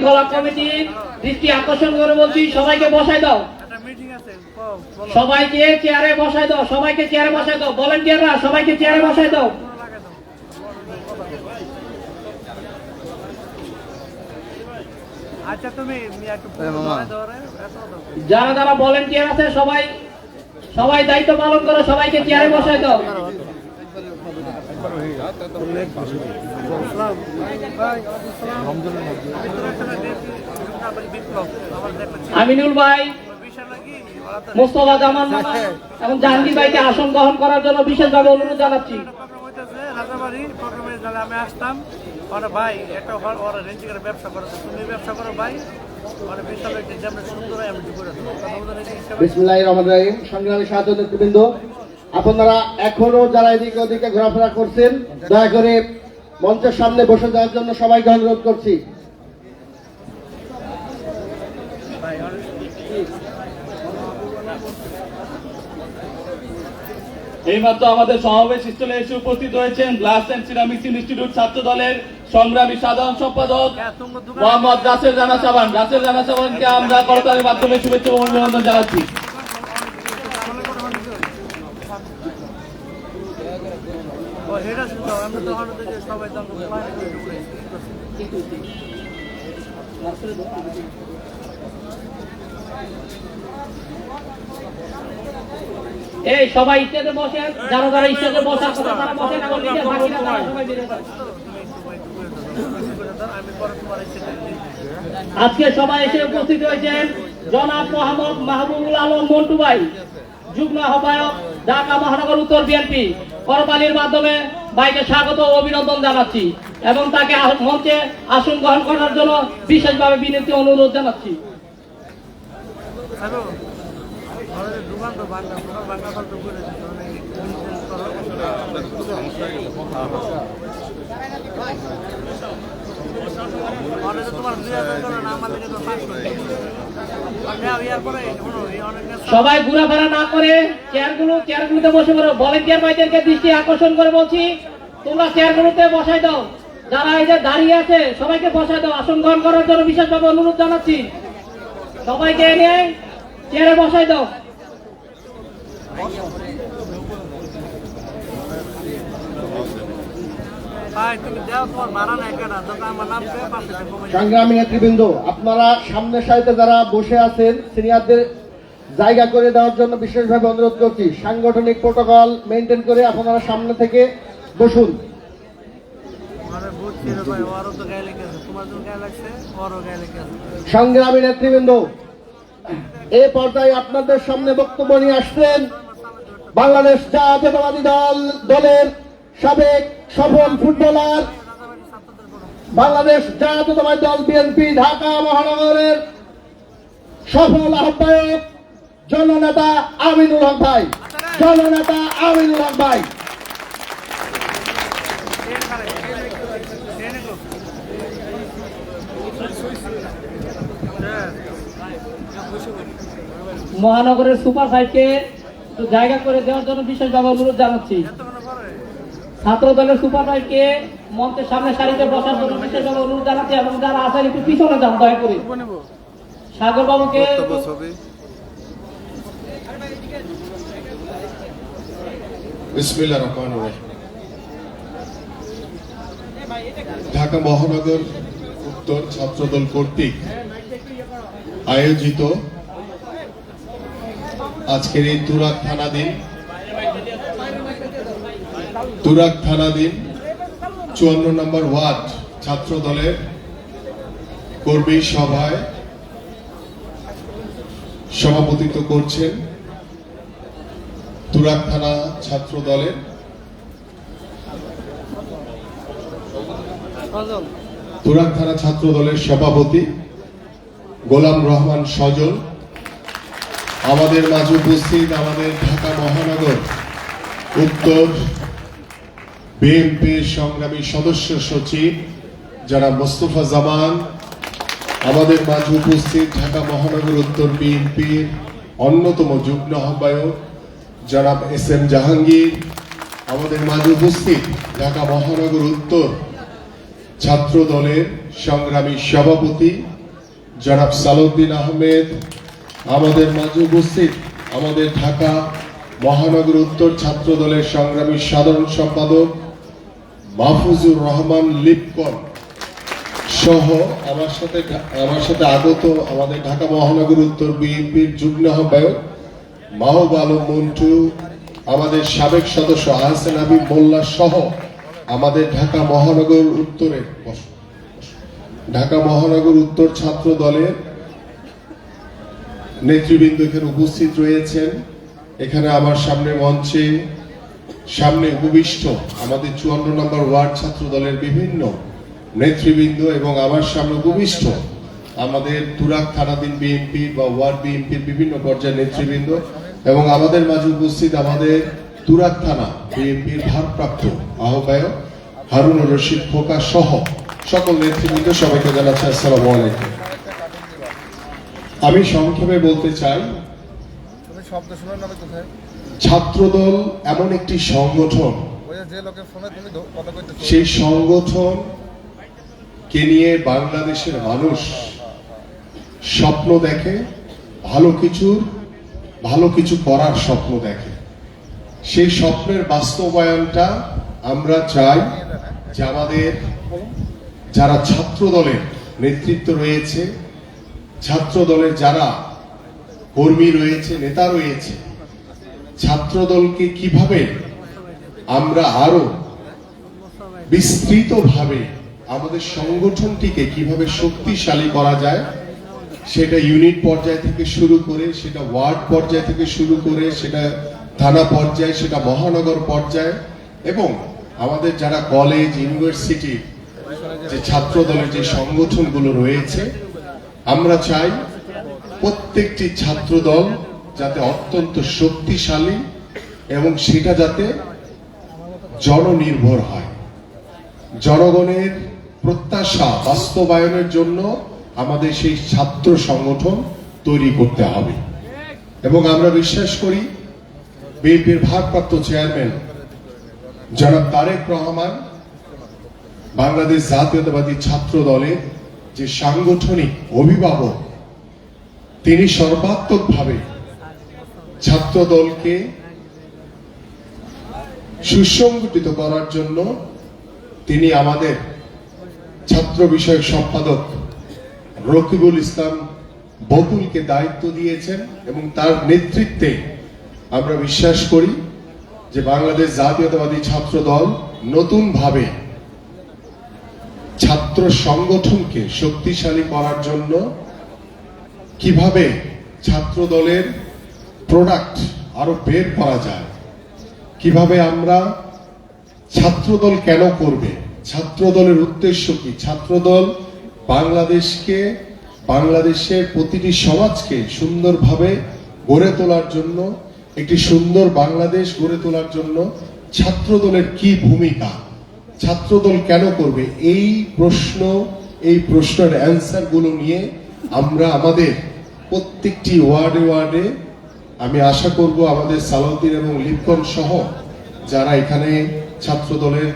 কলা কমিটি দৃষ্টি আকর্ষণ করে বলছি, সবাইকে বসায় দাও, সবাইকে চেয়ারে বসায় দাও, সবাইকে চেয়ারে বসায় দাও, ভলান্টিয়াররা সবাইকে চেয়ারে বসায় দাও। আচ্ছা তুমি যারা যারা ভলান্টিয়ার আছে সবাই সবাই দায়িত্ব পালন করো, সবাইকে চেয়ারে বসায় দাও। আমিনুল ভাই, মোস্তফা জামান মামা এবং জাহাঙ্গীর ভাইকে আসন গ্রহণ করার জন্য বিশেষভাবে অনুরোধ জানাচ্ছি। আমি আসতাম ভাই একটা রেঞ্জ করে ব্যবসা করো, তুমি ব্যবসা করো ভাই, বিসমিল্লাহির রহমানির রহিম। সংগ্রামী সাথী নেতৃবৃন্দ, আপনারা এখনো যারা এদিকে ওদিকে ঘোরাফেরা করছেন, দয়া করে মঞ্চের সামনে বসে যাওয়ার জন্য সবাইকে অনুরোধ করছি। এইমাত্র আমাদের সমাবেশ স্থলে এসে উপস্থিত হয়েছেন গ্লাস অ্যান্ড সিরামিক্স ইনস্টিটিউট ছাত্র দলের সংগ্রামী সাধারণ সম্পাদক মোহাম্মদ রাসেল রানা সাবান। রাসেল রানা সাবানকে আমরা করতালির মাধ্যমে শুভেচ্ছা ও অভিনন্দন জানাচ্ছি। এই সবাই স্টেজে বসেন, যারা যারা স্টেজে বসার কথা তারা বসেন, এবং নিজে বাকিরা তারা সবাই বেরিয়ে যান। আজকে সবাই এসে উপস্থিত হয়েছেন জনাব মোহাম্মদ মাহবুবুল আলম মন্টু ভাই, যুগ্ম আহ্বায়ক ঢাকা মহানগর উত্তর বিএনপি। করতালির মাধ্যমে ভাইকে স্বাগত ও অভিনন্দন জানাচ্ছি এবং তাকে মঞ্চে আসন গ্রহণ করার জন্য বিশেষভাবে বিনীত অনুরোধ জানাচ্ছি। সবাই ঘোরাফেরা না করে চেয়ারগুলোতে বসে পড়ো। ভলান্টিয়ার ভাইদেরকে দৃষ্টি আকর্ষণ করে বলছি, তোমরা চেয়ারগুলোতে বসাই দাও। যারা এই যে দাঁড়িয়ে আছে সবাইকে বসাই দাও। আসন গ্রহণ করার জন্য বিশেষভাবে অনুরোধ জানাচ্ছি, সবাইকে এনে চেয়ারে বসাই দাও। সংগ্রামী নেতৃবৃন্দ, আপনারা সামনের সারিতে যারা বসে আছেন সিনিয়রদের জায়গা করে দেওয়ার জন্য বিশেষভাবে অনুরোধ করছি। সাংগঠনিক প্রোটোকল মেনটেন করে আপনারা সামনে থেকে বসুন। সংগ্রামী নেতৃবৃন্দ, এই পর্যায়ে আপনাদের সামনে বক্তব্য নিয়ে আসছেন বাংলাদেশ জাতীয়তাবাদী দলের সাবেক সফল ফুটবলার, বাংলাদেশ জাতীয়তাবাদী দল বিএনপি ঢাকা মহানগরের সফল আহ্বায়ক জননেতা আমিনুল হক ভাই। জননেতা আমিনুল হক ভাই। মহানগরের সুপার ফাইভকে জায়গা করে দেওয়ার জন্য বিশেষভাবে অনুরোধ জানাচ্ছি। ছাত্র দলের সুপার ফাইভকে মঞ্চের সামনে সারিতে বসার জন্য বিশেষভাবে অনুরোধ জানাচ্ছি এবং যারা আছেন একটু পিছনে যান দয়া করে। সাগর বাবুকে বিসমিল্লাহির রহমানির রহিম। ঢাকা মহানগর উত্তর ছাত্রদল কর্তৃক আয়োজিত আজকের এই তুরাগ থানাধীন 54 নম্বর ওয়ার্ড ছাত্র দলের কর্মী সভায় সভাপতিত্ব করছেন তুরাগ থানা ছাত্র দলের সভাপতি গোলাম রহমান সজল। আমাদের মাঝে উপস্থিত আমাদের ঢাকা মহানগর উত্তর বিএনপির সংগ্রামী সদস্য সচিব যারা মোস্তফা জামান। আমাদের মাঝে উপস্থিত ঢাকা মহানগর উত্তর বিএনপির অন্যতম যুগ্ম আহ্বায়ক জনাব এস.এম. জাহাঙ্গীর। আমাদের মাঝে উপস্থিত ঢাকা মহানগর উত্তর ছাত্র দলের সংগ্রামী সভাপতি জনাব সালাউদ্দিন আহমেদ, আমাদের মাঝে উপস্থিত আমাদের ঢাকা মহানগর উত্তর ছাত্র দলের সংগ্রামী সাধারণ সম্পাদক মাহফুজুর রহমান লিপকন সহ আমার সাথে আগত আমাদের ঢাকা মহানগর উত্তর বিএনপির যুগ্ম আহ্বায়ক মাহবুব আলম মন্টু, আমাদের সাবেক সদস্য আহসান হাবিব মোল্লা সহ আমাদের ঢাকা মহানগর উত্তর ছাত্র দলের নেতৃবৃন্দ এখানে উপস্থিত রয়েছেন। এখানে আমার সামনে উপবিষ্ট আমাদের 54 নম্বর ওয়ার্ড ছাত্র দলের বিভিন্ন নেতৃবৃন্দ এবং আমার সামনে উপবিষ্ট আমাদের তুরাগ থানাধীন বিএনপি বা ওয়ার্ড বিএনপির বিভিন্ন পর্যায়ের নেতৃবৃন্দ এবং আমাদের মাঝে উপস্থিত আমাদের তুরাগ থানা বিএনপির ভারপ্রাপ্ত আহ্বায়ক হারুনুর রশিদ খোকা সহ সকল নেতৃবৃন্দ, সবাইকে জানাচ্ছি আসসালামু আলাইকুম। আমি সংক্ষেপে বলতে চাই, ছাত্রদল এমন একটি সংগঠন, সেই সংগঠন কে নিয়ে বাংলাদেশের মানুষ স্বপ্ন দেখে, ভালো কিছু করার স্বপ্ন দেখে। সেই স্বপ্নের বাস্তবায়নটা আমরা চাই যে আমাদের যারা ছাত্র দলের নেতৃত্ব রয়েছে, ছাত্র দলের যারা কর্মী রয়েছে, নেতা রয়েছে, ছাত্র দলকে কিভাবে আমরা আরো বিস্তৃতভাবে আমাদের সংগঠনটিকে কিভাবে শক্তিশালী করা যায়, সেটা ইউনিট পর্যায় থেকে শুরু করে, সেটা ওয়ার্ড পর্যায় থেকে শুরু করে, সেটা থানা পর্যায়ে, সেটা মহানগর পর্যায়ে এবং আমাদের যারা কলেজ ইউনিভার্সিটি যে ছাত্র দলের যে সংগঠনগুলো রয়েছে, আমরা চাই প্রত্যেকটি ছাত্র দল যাতে অত্যন্ত শক্তিশালী এবং সেটা যাতে জননির্ভর হয়। জনগণের প্রত্যাশা বাস্তবায়নের জন্য আমাদের সেই ছাত্র সংগঠন তৈরি করতে হবে এবং আমরা বিশ্বাস করি বিএনপির ভারপ্রাপ্ত চেয়ারম্যান জনাব তারেক রহমান বাংলাদেশ জাতীয়তাবাদী ছাত্র দলের যে সাংগঠনিক অভিভাবক, তিনি সর্বাত্মকভাবে ছাত্র দলকে সুসংগঠিত করার জন্য তিনি আমাদের ছাত্র বিষয়ক সম্পাদক রকিবুল ইসলাম বকুলকে দায়িত্ব দিয়েছেন এবং তার নেতৃত্বে আমরা বিশ্বাস করি যে বাংলাদেশ জাতীয়তাবাদী ছাত্র দল নতুনভাবে ছাত্র সংগঠনকে শক্তিশালী করার জন্য কিভাবে ছাত্র দলের প্রোডাক্ট আরো বের করা যায়, কিভাবে আমরা ছাত্রদল কেন করবে, ছাত্রদলের উদ্দেশ্য কি, ছাত্রদল বাংলাদেশের প্রতিটি সমাজকে সুন্দরভাবে গড়ে তোলার জন্য, একটি সুন্দর বাংলাদেশ গড়ে তোলার জন্য ছাত্রদলের কি ভূমিকা, ছাত্রদল কেন করবে, এই প্রশ্নের অ্যান্সার গুলো নিয়ে আমরা আমাদের প্রত্যেকটি ওয়ার্ডে আমি আশা করব আমাদের সালাউদ্দিন এবং লিপকন সহ যারা এখানে ছাত্র দলের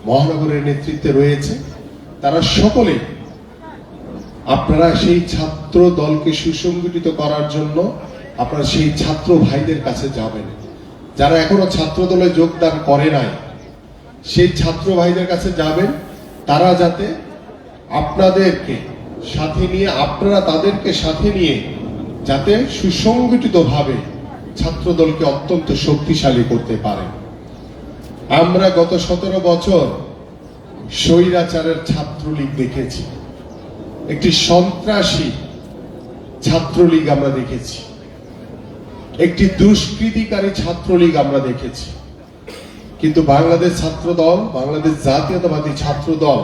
মহানগরের নেতৃত্বে রয়েছে, তারা সকলে আপনারা সেই ছাত্র দলকে সুসংগঠিত করার জন্য আপনারা সেই ছাত্র ভাইদের কাছে যাবেন, যারা এখনো ছাত্র দলে যোগদান করে নাই, সেই ছাত্র ভাইদের কাছে যাবেন, তারা যাতে আপনাদেরকে সাথে নিয়ে, আপনারা তাদেরকে সাথে নিয়ে যাতে সুসংগঠিতভাবে ছাত্র দলকে অত্যন্ত শক্তিশালী করতে পারেন। আমরা গত 17 বছর স্বৈরাচারের ছাত্রলীগ দেখেছি, একটি সন্ত্রাসী ছাত্রলীগ আমরা দেখেছি, একটি দুষ্কৃতিকারী ছাত্রলীগ আমরা দেখেছি, কিন্তু বাংলাদেশ ছাত্র দল, বাংলাদেশ জাতীয়তাবাদী ছাত্র দল,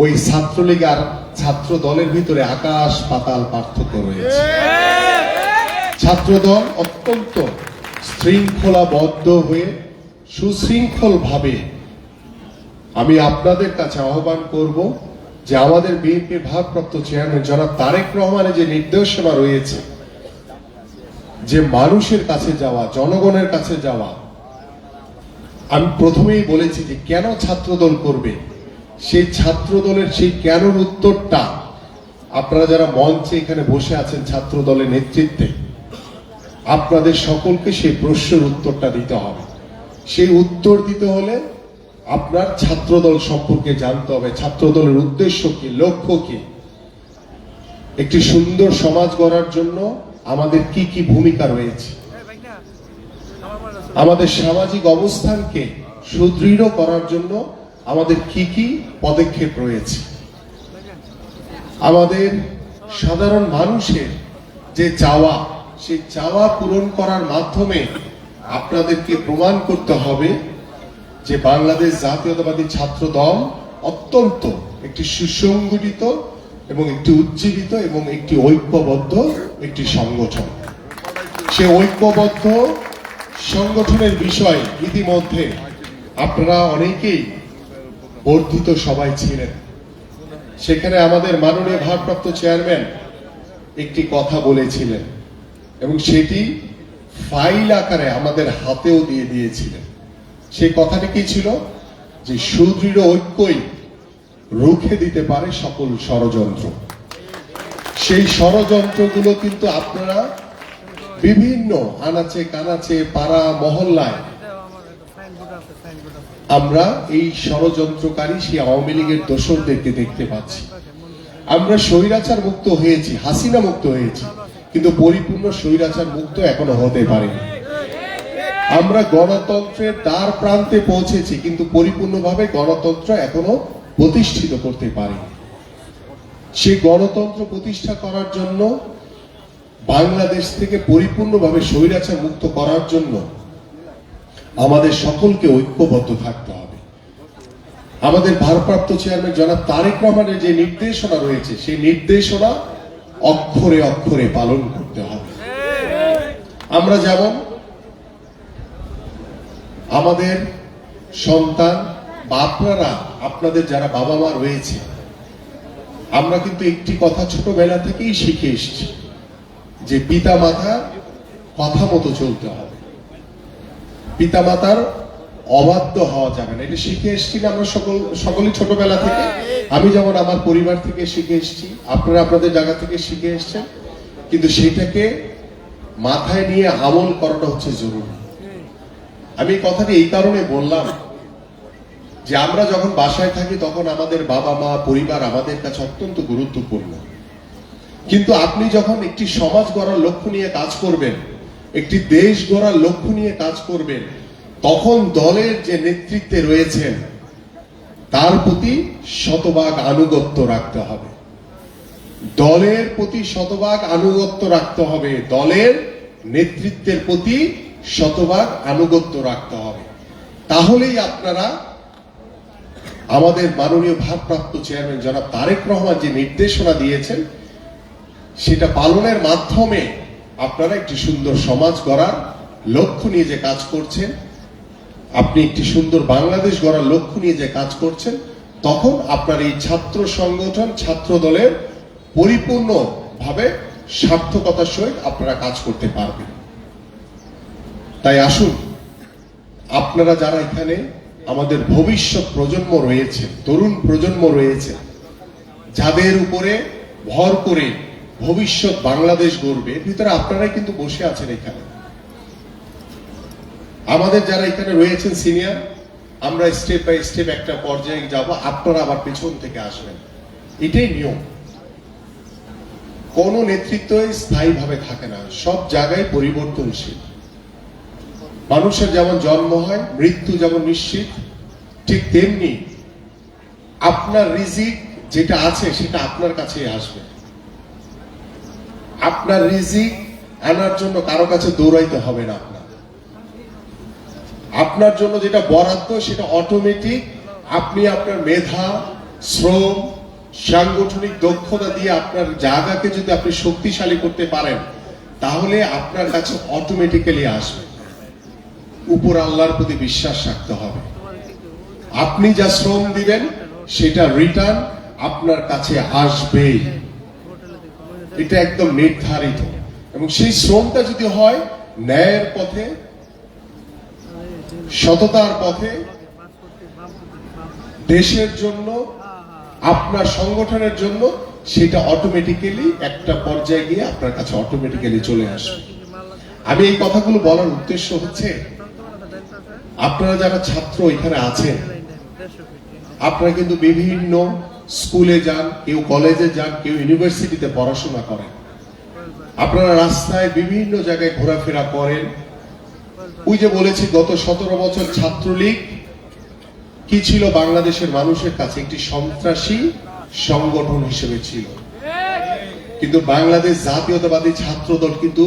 ওই ছাত্রলীগ আর ছাত্র দলের ভিতরে আকাশ পাতাল পার্থক্য রয়েছে। ছাত্র দল অত্যন্ত শৃঙ্খলাবদ্ধ হয়ে সুশৃঙ্খল ভাবে, আমি আপনাদের কাছে আহ্বান করব যে আমাদের বিএনপির ভারপ্রাপ্ত চেয়ারম্যান জনাব তারেক রহমানের যে নির্দেশনা রয়েছে, যে মানুষের কাছে যাওয়া, জনগণের কাছে যাওয়া, আমি প্রথমেই বলেছি যে কেন ছাত্রদল করবে, সেই ছাত্র দলের সেই কেনর উত্তরটা আপনারা যারা মঞ্চে এখানে বসে আছেন ছাত্র দলের নেতৃত্বে, আপনাদের সকলকে সেই প্রশ্নের উত্তরটা দিতে হবে। সেই উত্তর দিতে হলে আপনার ছাত্রদল সম্পর্কে জানতে হবে, ছাত্রদলের উদ্দেশ্য কি, লক্ষ্য কি, একটি সুন্দর সমাজ গড়ার জন্য আমাদের কি কি ভূমিকা রয়েছে, আমাদের সামাজিক অবস্থানকে সুদৃঢ় করার জন্য আমাদের কি কি পদক্ষেপ রয়েছে, আমাদের সাধারণ মানুষের যে চাওয়া, সেই চাওয়া পূরণ করার মাধ্যমে আপনাদেরকে প্রমাণ করতে হবে যে বাংলাদেশ জাতীয়তাবাদী ছাত্র দল অত্যন্ত একটি সুসংগঠিত এবং একটি উজ্জীবিত এবং একটি ঐক্যবদ্ধ একটি সংগঠন। সে ঐক্যবদ্ধ সংগঠনের বিষয় ইতিমধ্যে আপনারা অনেকেই বর্ধিত সবাই ছিলেন। সেখানে আমাদের মাননীয় ভারপ্রাপ্ত চেয়ারম্যান একটি কথা বলেছিলেন এবং সেটি ফাইল আকারে আমাদের হাতেও দিয়ে দিয়েছিলেন। সেই কথাটি কি ছিল? যে সুদৃঢ় ঐক্যই রুখে দিতে পারে সকল ষড়যন্ত্র। সেই ষড়যন্ত্রগুলো কিন্তু আপনারা বিভিন্ন আনাচে কানাচে পাড়া মহল্লায় আমরা এই ষড়যন্ত্রকারী সেই আওয়ামী লীগের দোসরদেরকে দেখতে পাচ্ছি। আমরা স্বৈরাচার মুক্ত হয়েছি, হাসিনা মুক্ত হয়েছি, কিন্তু পরিপূর্ণ স্বৈরাচার মুক্ত এখনো হতে পারেনি। আমরা গণতন্ত্রের দ্বার প্রান্তে পৌঁছেছি, কিন্তু পরিপূর্ণভাবে গণতন্ত্র এখনো প্রতিষ্ঠিত করতে পারিনি। সেই গণতন্ত্র প্রতিষ্ঠা করার জন্য, বাংলাদেশ থেকে পরিপূর্ণভাবে স্বৈরাচার মুক্ত করার জন্য আমাদের সকলকে ঐক্যবদ্ধ থাকতে হবে। আমাদের ভারপ্রাপ্ত চেয়ারম্যান জনাব তারেক রহমানের যে নির্দেশনা রয়েছে, সেই নির্দেশনা অক্ষরে অক্ষরে পালন করতে হবে। আমরা যেমন আমাদের সন্তান বা আপনারা, আপনাদের যারা বাবা মা রয়েছে, আমরা কিন্তু একটি কথা ছোটবেলা থেকেই শিখে এসেছি যে পিতা মাতার কথা মতো চলতে হবে, পিতা মাতার অবাধ্য হওয়া যাবে না। এটা শিখে এসেছি না আমরা সকলেই ছোটবেলা থেকে। আমি যেমন আমার পরিবার থেকে শিখে এসেছি, আপনারা আপনাদের জায়গা থেকে শিখে এসেছেন, কিন্তু সেটাকে মাথায় নিয়ে আমল করাটা হচ্ছে জরুরি। আমি এই কথাটি এই কারণে বললাম যে আমরা যখন বাসায় থাকি তখন আমাদের বাবা মা পরিবার আমাদের কাছে অত্যন্ত গুরুত্বপূর্ণ, কিন্তু আপনি যখন একটি সমাজ গড়ার লক্ষ্য নিয়ে কাজ করবেন, একটি দেশ গড়ার লক্ষ্য নিয়ে কাজ করবেন, তখন দলের যে নেতৃত্বে রয়েছেন তার প্রতি শতভাগ আনুগত্য রাখতে হবে, দলের প্রতি শতভাগ আনুগত্য রাখতে হবে, দলের নেতৃত্বের প্রতি শতভাগ আনুগত্য রাখতে হবে। তাহলেই আপনারা আমাদের মাননীয় ভারপ্রাপ্ত চেয়ারম্যান জনাব তারেক রহমান যে নির্দেশনা দিয়েছেন সেটা পালনের মাধ্যমে আপনারা একটি সুন্দর সমাজ গড়ার লক্ষ্য নিয়ে যে কাজ করছেন, আপনি একটি সুন্দর বাংলাদেশ গড়ার লক্ষ্য নিয়ে যে কাজ করছেন, তখন আপনার এই ছাত্র সংগঠন, ছাত্র দলের পরিপূর্ণভাবে সার্থকতার সহিত আপনারা কাজ করতে পারবেন। তাই আসুন, আপনারা যারা এখানে আমাদের ভবিষ্যৎ প্রজন্ম রয়েছে, তরুণ প্রজন্ম রয়েছে, যাদের উপরে ভর করে ভবিষ্যৎ বাংলাদেশ গড়বে, ভিতরে আপনারাই কিন্তু বসে আছেন এখানে। আমাদের যারা এখানে রয়েছেন সিনিয়র, আমরা স্টেপ বাই স্টেপ একটা পর্যায়ে যাব, আপনারা আবার পেছন থেকে আসবেন। এটাই নিয়ম। কোন নেতৃত্ব স্থায়ীভাবে থাকে না, সব জায়গায় পরিবর্তনশীল। মানুষের যেমন জন্ম হয়, মৃত্যু যেমন নিশ্চিত, ঠিক তেমনি আপনার রিজিক যেটা আছে সেটা আপনার কাছে আসবে। আপনার রিজিক আনার জন্য কারো কাছে দৌড়াইতে হবে না। আপনার জন্য যেটা বরাদ্দ সেটা অটোমেটিক আপনি আপনার মেধা, শ্রম, সাংগঠনিক দক্ষতা দিয়ে আপনার জায়গাকে যদি আপনি শক্তিশালী করতে পারেন, তাহলে আপনার কাছে অটোমেটিক্যালি আসবে। উপর আল্লাহর প্রতি বিশ্বাস রাখতে হবে। আপনি যা শ্রম দিবেন সেটা রিটার্ন আপনার কাছে আসবেই, এটা একদম নির্ধারিত। এবং সেই শ্রমটা যদি হয় ন্যায়ের পথে, সততার পথে, দেশের জন্য, আপনার সংগঠনের জন্য, সেটা অটোমেটিক্যালি একটা পর্যায়ে গিয়ে আপনার কাছে অটোমেটিক্যালি চলে আসবে। আমি এই কথাগুলো বলার উদ্দেশ্য হচ্ছে, আপনারা যারা ছাত্র এখানে আছেন, আপনারা কিন্তু বিভিন্ন স্কুলে যান, কেউ কলেজে যান, কেউ ইউনিভার্সিটিতে পড়াশোনা করেন, আপনারা রাস্তায় বিভিন্ন জায়গায় ঘোরাফেরা করেন। ওই যে বলেছি, গত 17 বছর ছাত্রলীগ কি ছিল বাংলাদেশের মানুষের কাছে? একটি সন্ত্রাসী সংগঠন হিসেবে ছিল। কিন্তু বাংলাদেশ জাতীয়তাবাদী ছাত্রদল কিন্তু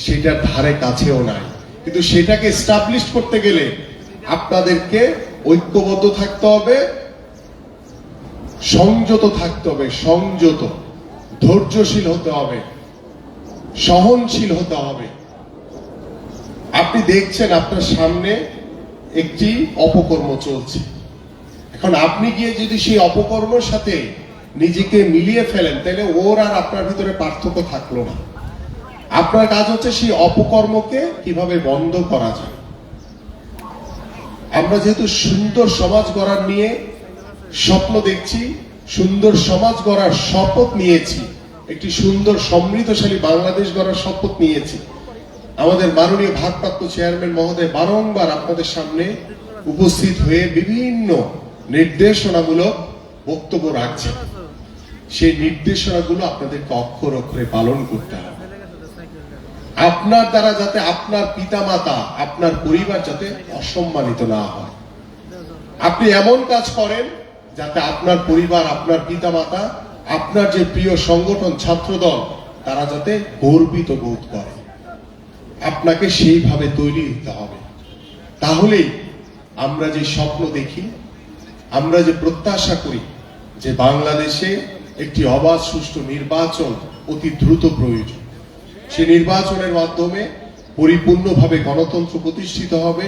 সেটার ধারে কাছেও নাই। কিন্তু সেটাকে এস্টাবলিশ করতে গেলে আপনাদেরকে ঐক্যবদ্ধ থাকতে হবে, সংযত থাকতে হবে, সংযত, ধৈর্যশীল হতে হবে, সহনশীল হতে হবে। আপনি দেখছেন আপনার সামনে একটি অপকর্ম চলছে। এখন আপনি গিয়ে যদি সেই অপকর্মের সাথে নিজেকে মিলিয়ে ফেলেন, তাহলে ওর আর আপনার ভিতরে পার্থক্য থাকলো না। আপনার কাজ হচ্ছে সেই অপকর্মকে কিভাবে বন্ধ করা যায়। আমরা যেহেতু সুন্দর সমাজ গড়ার নিয়ে স্বপ্ন দেখছি, সুন্দর সমাজ গড়ার শপথ নিয়েছি, একটি সুন্দর সমৃদ্ধশালী বাংলাদেশ গড়ার শপথ নিয়েছি, আমাদের মাননীয় ভারপ্রাপ্ত চেয়ারম্যান মহোদয় বারংবার আপনাদের সামনে উপস্থিত হয়ে বিভিন্ন নির্দেশনামূলক বক্তব্য রাখছেন। সেই নির্দেশনাগুলো আপনাদেরকে অক্ষর অক্ষরে পালন করতে হবে। আপনার দ্বারা যাতে আপনার পিতামাতা, আপনার পরিবার যাতে অসম্মানিত না হয়। আপনি এমন কাজ করেন যাতে আপনার পরিবার, আপনার পিতামাতা, আপনার যে প্রিয় সংগঠন ছাত্রদল, তারা যাতে গর্বিত বোধ করে। আপনাকে সেইভাবে তৈরি হতে হবে। তাহলেই আমরা যে স্বপ্ন দেখি, আমরা যে প্রত্যাশা করি যে বাংলাদেশে একটি অবাধ সুষ্ঠু নির্বাচন অতি দ্রুত প্রয়োজন, সেই নির্বাচনের মাধ্যমে পরিপূর্ণভাবে গণতন্ত্র প্রতিষ্ঠিত হবে,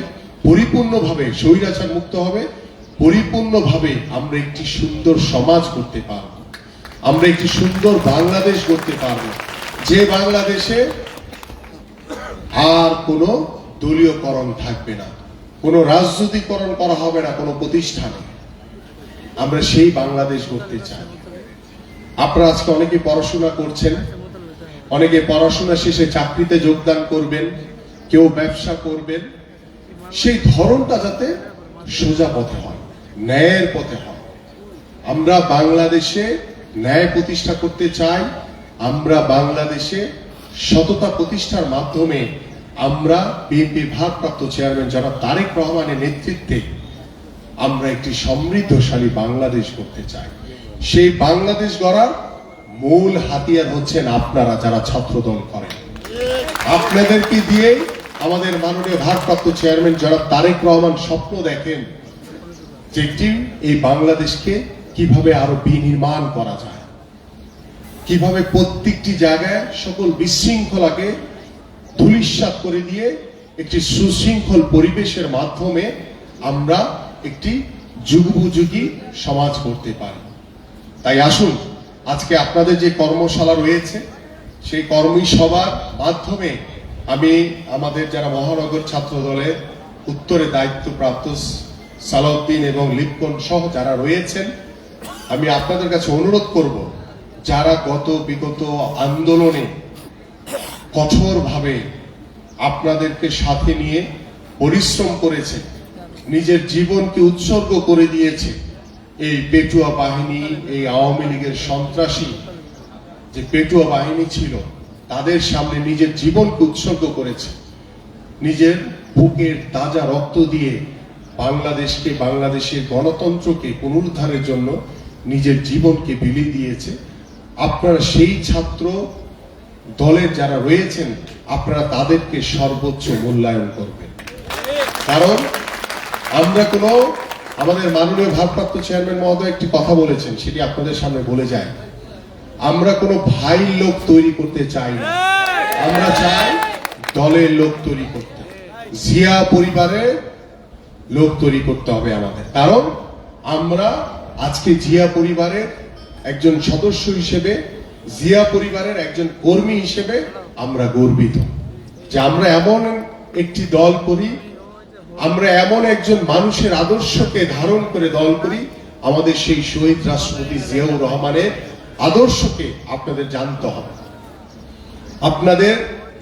পরিপূর্ণভাবে স্বৈরাচার মুক্ত হবে, পরিপূর্ণভাবে আমরা একটি সুন্দর সমাজ করতে পারব, আমরা একটি সুন্দর বাংলাদেশ করতে পারব, যে বাংলাদেশে আর কোনো দলীয়করণ থাকবে না, কোনো রাজনীতিকরণ করা হবে না কোনো প্রতিষ্ঠানে। আমরা সেই বাংলাদেশ করতে চাই। আপনারা আজকে অনেকে পড়াশোনা করছেন, অনেকে পড়াশোনা শেষে চাকরিতে যোগদান করবেন, কেউ ব্যবসা করবেন। সেই ধরনটা যাতে সোজা পথে হয়, ন্যায়ের পথে হয়। আমরা বাংলাদেশে ন্যায় প্রতিষ্ঠা করতে চাই। আমরা বাংলাদেশে সততা প্রতিষ্ঠার মাধ্যমে আমরা বিএনপির ভারপ্রাপ্ত চেয়ারম্যান জনাব তারেক রহমানের নেতৃত্বে আমরা একটি সমৃদ্ধশালী বাংলাদেশ করতে চাই। সেই বাংলাদেশ গড়ার মূল হাতিয়ার হচ্ছেন আপনারা যারা ছাত্রদল করেন। আপনাদেরকে দিয়ে আমাদের মাননীয় ভারপ্রাপ্ত চেয়ারম্যান জনাব তারেক রহমান স্বপ্ন দেখেন যে এই বাংলাদেশকে কিভাবে আরো বিনির্মাণ করা যায়, কিভাবে প্রত্যেকটি জায়গায় সকল বিশৃঙ্খলাকে ধূলিসাৎ করে দিয়ে একটি সুশৃঙ্খল পরিবেশের মাধ্যমে আমরা একটি যুগোপযোগী সমাজ করতে পারি। তাই আসুন, আজকে আপনাদের যে কর্মশালা রয়েছে, সেই কর্মসভার মাধ্যমে আমি আমাদের যারা মহানগর ছাত্র দলের উত্তরে দায়িত্বপ্রাপ্ত সালাউদ্দিন এবং লিপকন সহ যারা রয়েছেন, আমি আপনাদের কাছে অনুরোধ করব, যারা বিগত আন্দোলনে কঠোরভাবে আপনাদেরকে সাথে নিয়ে পরিশ্রম করেছে, নিজের জীবনকে উৎসর্গ করে দিয়েছে, এই পেটুয়া বাহিনী, এই আওয়ামী লীগের সন্ত্রাসী যে পেটুয়া বাহিনী ছিল, তাদের সামনে নিজের জীবনকে উৎসর্গ করেছে, নিজের বুকের তাজা রক্ত দিয়ে বাংলাদেশকে, বাংলাদেশের গণতন্ত্রকে পুনরুদ্ধারের জন্য নিজের জীবনকে বিলিয়ে দিয়েছে। আপনারা সেই ছাত্র দলের যারা রয়েছেন, আপনারা তাদেরকে সর্বোচ্চ মূল্যায়ন করবেন। কারণ আমরা আমাদের মাননীয় ভারপ্রাপ্ত চেয়ারম্যান মহোদয় একটি কথা বলেছেন, সেটি আপনাদের সামনে বলে যায়, আমরা কোনো ভাই লোক তৈরি করতে চাই না, আমরা চাই দলের লোক তৈরি করতে, জিয়া পরিবারের লোক তৈরি করতে হবে আমাদের। কারণ আমরা আজকে জিয়া পরিবারের একজন সদস্য হিসেবে, জিয়া পরিবারের একজন কর্মী হিসেবে আমরা গর্বিত যে আমরা এমন একটি দল করি, আমরা এমন একজন মানুষের আদর্শকে ধারণ করে দল করি, আমাদের সেই শহীদ রাষ্ট্রপতি জিয়াউর রহমানের আদর্শকে আপনাদের জানতে হবে। আপনাদের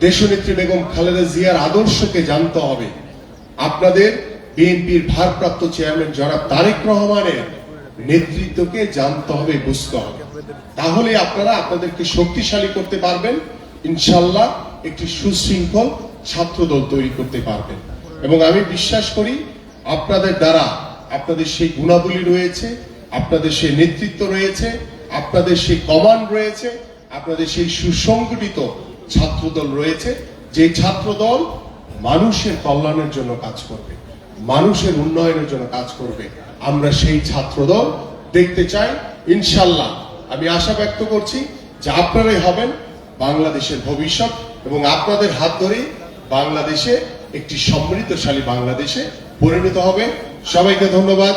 দেশনেত্রী বেগম খালেদা জিয়ার আদর্শকে জানতে হবে। আপনাদের বিএনপির ভারপ্রাপ্ত চেয়ারম্যান জনাব তারেক রহমানের নেতৃত্বকে জানতে হবে, বুঝতে হবে। তাহলে আপনারা আপনাদেরকে শক্তিশালী করতে পারবেন, ইনশাল্লাহ একটি সুশৃঙ্খল ছাত্রদল তৈরি করতে পারবেন। এবং আমি বিশ্বাস করি আপনাদের দ্বারা আপনাদের সেই গুণাবলী রয়েছে, আপনাদের সেই নেতৃত্ব রয়েছে, আপনাদের সেই কমান্ড রয়েছে, আপনাদের সেই সুসংগঠিত ছাত্রদল রয়েছে, যে ছাত্রদল মানুষের কল্যাণের জন্য কাজ করবে, মানুষের উন্নয়নের জন্য কাজ করবে। আমরা সেই ছাত্রদল দেখতে চাই ইনশাল্লাহ। আমি আশা ব্যক্ত করছি যে আপনারাই হবেন বাংলাদেশের ভবিষ্যৎ, এবং আপনাদের হাত ধরেই বাংলাদেশে একটি সমৃদ্ধশালী বাংলাদেশে পরিণত হবে। সবাইকে ধন্যবাদ।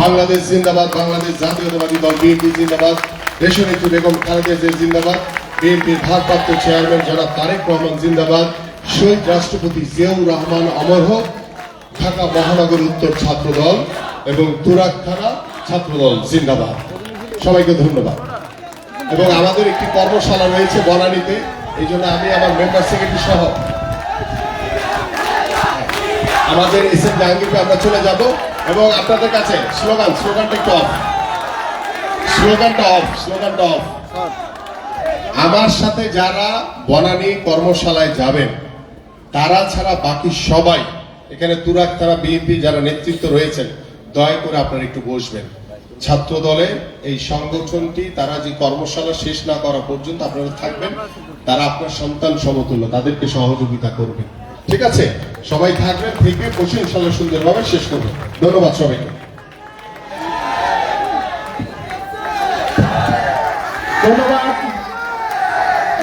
বাংলাদেশ জিন্দাবাদ, বাংলাদেশ জাতীয়তাবাদী দল বিএনপি জিন্দাবাদ, দেশনেত্রী বেগম খালেদা জিয়া জিন্দাবাদ, বিএনপির ভারপ্রাপ্ত চেয়ারম্যান জনাব তারেক রহমান জিন্দাবাদ, শহীদ রাষ্ট্রপতি জিয়াউর রহমান অমর হোক, ঢাকা মহানগর উত্তর ছাত্রদল এবং তুরাগ থানা ছাত্রদল জিন্দাবাদ। সবাইকে ধন্যবাদ। এবং আমাদের একটি কর্মশালা রয়েছে বনানীতে, এই জন্য আমি আমার মেম্বার সেক্রেটারি সহ আমাদের এস এম জাহাঙ্গীরকে আমরা চলে যাব এবং আপনাদের কাছে স্লোগানটা একটু অফ, স্লোগানটা অফ। আমার সাথে যারা বনানী কর্মশালায় যাবেন তারা ছাড়া বাকি সবাই এখানে তুরাগ থানা বিএনপি যারা নেতৃত্ব রয়েছেন, দয়া করে আপনারা একটু বসবেন। ছাত্র দলে এই সংগঠনটি তারা যে কর্মশালা শেষ না করা পর্যন্ত আপনারা থাকবেন, তারা আপনার সন্তান সমতুল্য, তাদেরকে সহযোগিতা করবেন। ঠিক আছে, সবাই থাকবেন, থেকে বসে ইনশাল্লাহ সুন্দরভাবে শেষ করবেন। ধন্যবাদ সবাইকে।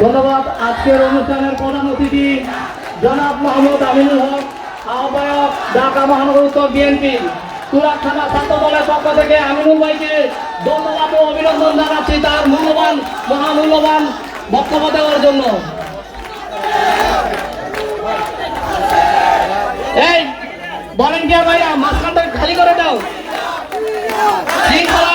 ধন্যবাদ। আজকের অনুষ্ঠানের প্রধান অতিথি জনাব মোহাম্মদ আমিনুল হক, আহ্বায়ক ঢাকা মহানগর উত্তর বিএনপি। তুরাগ থানা ছাত্র দলের পক্ষ থেকে আমিনুল ভাইকে ধন্যবাদ ও অভিনন্দন জানাচ্ছি তার মহামূল্যবান বক্তব্য দেওয়ার জন্য। এই ভলেন্টিয়ার ভাইয়া মাঝখানটা খালি করে দাও। শৃঙ্খলা